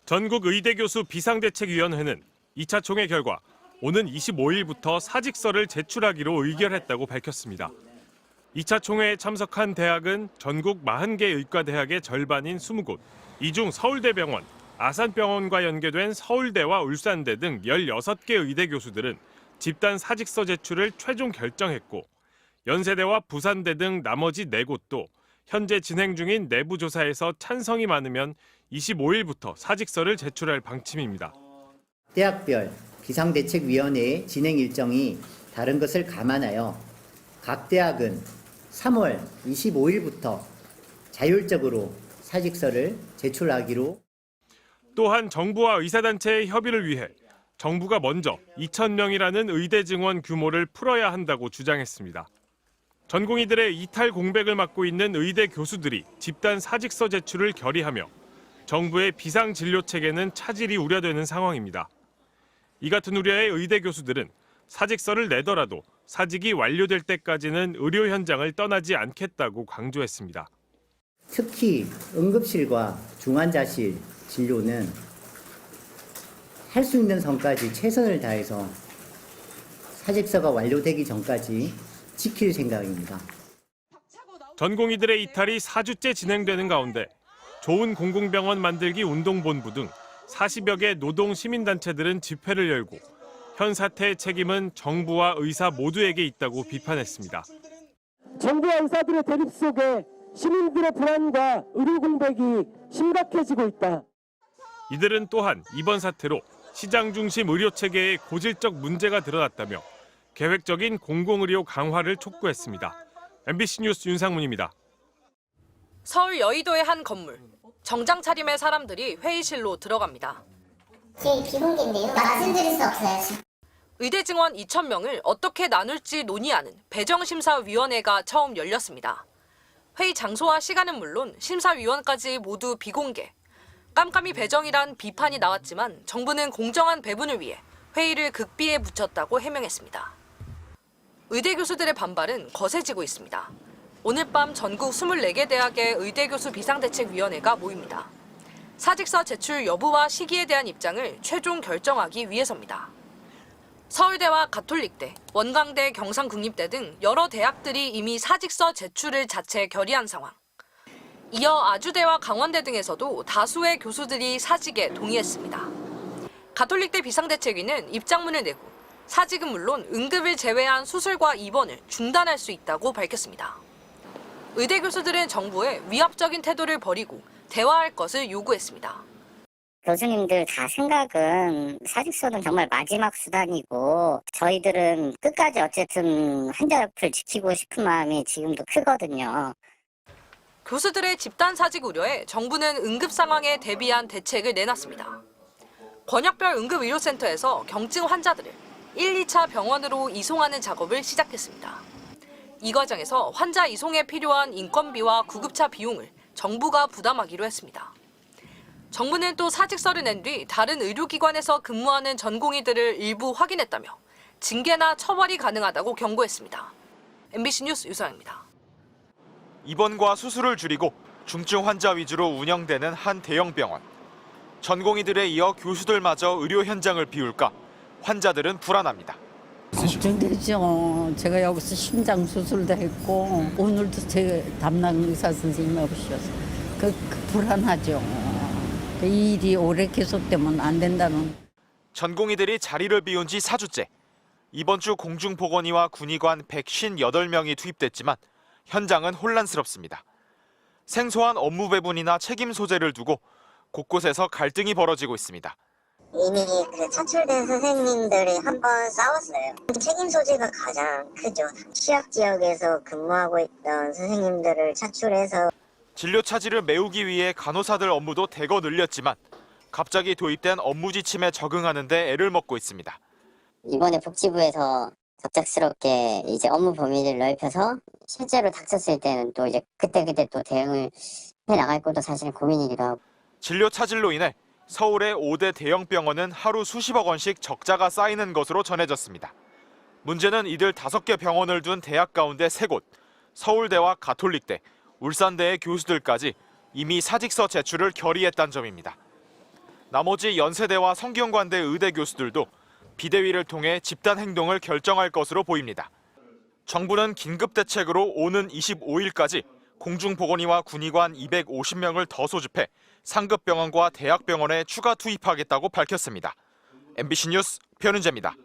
전국 의대교수 비상대책위원회는 2차 총회 결과 오는 25일부터 사직서를 제출하기로 의결했다고 밝혔습니다. 2차 총회에 참석한 대학은 전국 40개 의과대학의 절반인 20곳, 이 중 서울대병원, 아산병원과 연계된 서울대와 울산대 등 16개 의대 교수들은 집단 사직서 제출을 최종 결정했고, 연세대와 부산대 등 나머지 4곳도 현재 진행 중인 내부 조사에서 찬성이 많으면 25일부터 사직서를 제출할 방침입니다. 대학별 비상대책위원회의 진행 일정이 다른 것을 감안하여 각 대학은 3월 25일부터 자율적으로 사직서를 제출하기로. 또한 정부와 의사단체의 협의를 위해 정부가 먼저 2,000명이라는 의대 증원 규모를 풀어야 한다고 주장했습니다. 전공의들의 이탈 공백을 맡고 있는 의대 교수들이 집단 사직서 제출을 결의하며 정부의 비상진료 체계는 차질이 우려되는 상황입니다. 이 같은 우려의 의대 교수들은 사직서를 내더라도 사직이 완료될 때까지는 의료 현장을 떠나지 않겠다고 강조했습니다. 특히 응급실과 중환자실 진료는 할 수 있는 선까지 최선을 다해서 사직서가 완료되기 전까지 지킬 생각입니다. 전공의들의 이탈이 4주째 진행되는 가운데 좋은 공공병원 만들기 운동본부 등 40여 개 노동 시민단체들은 집회를 열고 현 사태의 책임은 정부와 의사 모두에게 있다고 비판했습니다. 정부와 의사들의 대립 속에 시민들의 불안과 의료 공백이 심각해지고 있다. 이들은 또한 이번 사태로 시장 중심 의료 체계에 고질적 문제가 드러났다며 계획적인 공공의료 강화를 촉구했습니다. MBC 뉴스 윤상문입니다. 서울 여의도의 한 건물. 정장 차림의 사람들이 회의실로 들어갑니다. 비공개인데요. 말씀드릴 수 없어요. 의대 증원 2,000명을 어떻게 나눌지 논의하는 배정심사위원회가 처음 열렸습니다. 회의 장소와 시간은 물론 심사위원까지 모두 비공개. 깜깜이 배정이란 비판이 나왔지만 정부는 공정한 배분을 위해 회의를 극비에 붙였다고 해명했습니다. 의대 교수들의 반발은 거세지고 있습니다. 오늘 밤 전국 24개 대학의 의대 교수 비상대책위원회가 모입니다. 사직서 제출 여부와 시기에 대한 입장을 최종 결정하기 위해서입니다. 서울대와 가톨릭대, 원광대, 경상국립대 등 여러 대학들이 이미 사직서 제출을 자체 결의한 상황. 이어 아주대와 강원대 등에서도 다수의 교수들이 사직에 동의했습니다. 가톨릭대 비상대책위는 입장문을 내고 사직은 물론 응급을 제외한 수술과 입원을 중단할 수 있다고 밝혔습니다. 의대 교수들은 정부에 위압적인 태도를 버리고 대화할 것을 요구했습니다. 교수님들 다 생각은 사직서는 정말 마지막 수단이고 저희들은 끝까지 어쨌든 환자 옆을 지키고 싶은 마음이 지금도 크거든요. 교수들의 집단 사직 우려에 정부는 응급 상황에 대비한 대책을 내놨습니다. 권역별 응급의료센터에서 경증 환자들을 1, 2차 병원으로 이송하는 작업을 시작했습니다. 이 과정에서 환자 이송에 필요한 인건비와 구급차 비용을 정부가 부담하기로 했습니다. 정부는 또 사직서를 낸 뒤 다른 의료기관에서 근무하는 전공의들을 일부 확인했다며 징계나 처벌이 가능하다고 경고했습니다. MBC 뉴스 유서영입니다. 입원과 수술을 줄이고 중증 환자 위주로 운영되는 한 대형 병원. 전공의들에 이어 교수들마저 의료 현장을 비울까 환자들은 불안합니다. 걱정되죠. 제가 여기서 심장 수술도 했고 오늘도 제 담당 의사 선생님이 오셔서 그 불안하죠. 이 일이 오래 계속되면 안 된다는. 전공의들이 자리를 비운 지 4주째. 이번 주 공중보건의와 군의관 158명이 투입됐지만 현장은 혼란스럽습니다. 생소한 업무 배분이나 책임 소재를 두고 곳곳에서 갈등이 벌어지고 있습니다. 이미 차출된 선생님들이 한번 싸웠어요. 책임 소재가 가장 크죠. 취약 지역에서 근무하고 있던 선생님들을 차출해서 진료 차질을 메우기 위해 간호사들 업무도 대거 늘렸지만 갑자기 도입된 업무 지침에 적응하는 데 애를 먹고 있습니다. 이번에 복지부에서 갑작스럽게 이제 업무 범위를 넓혀서 실제로 닥쳤을 때는 또 이제 그때그때 또 대응을 해 나갈 것도 사실 고민이기도 하고. 진료 차질로 인해 서울의 5대 대형 병원은 하루 수십억 원씩 적자가 쌓이는 것으로 전해졌습니다. 문제는 이들 5개 병원을 둔 대학 가운데 3곳, 서울대와 가톨릭대, 울산대의 교수들까지 이미 사직서 제출을 결의했다는 점입니다. 나머지 연세대와 성균관대 의대 교수들도 비대위를 통해 집단 행동을 결정할 것으로 보입니다. 정부는 긴급 대책으로 오는 25일까지 공중보건의와 군의관 250명을 더 소집해 상급 병원과 대학병원에 추가 투입하겠다고 밝혔습니다. MBC 뉴스 변은재입니다.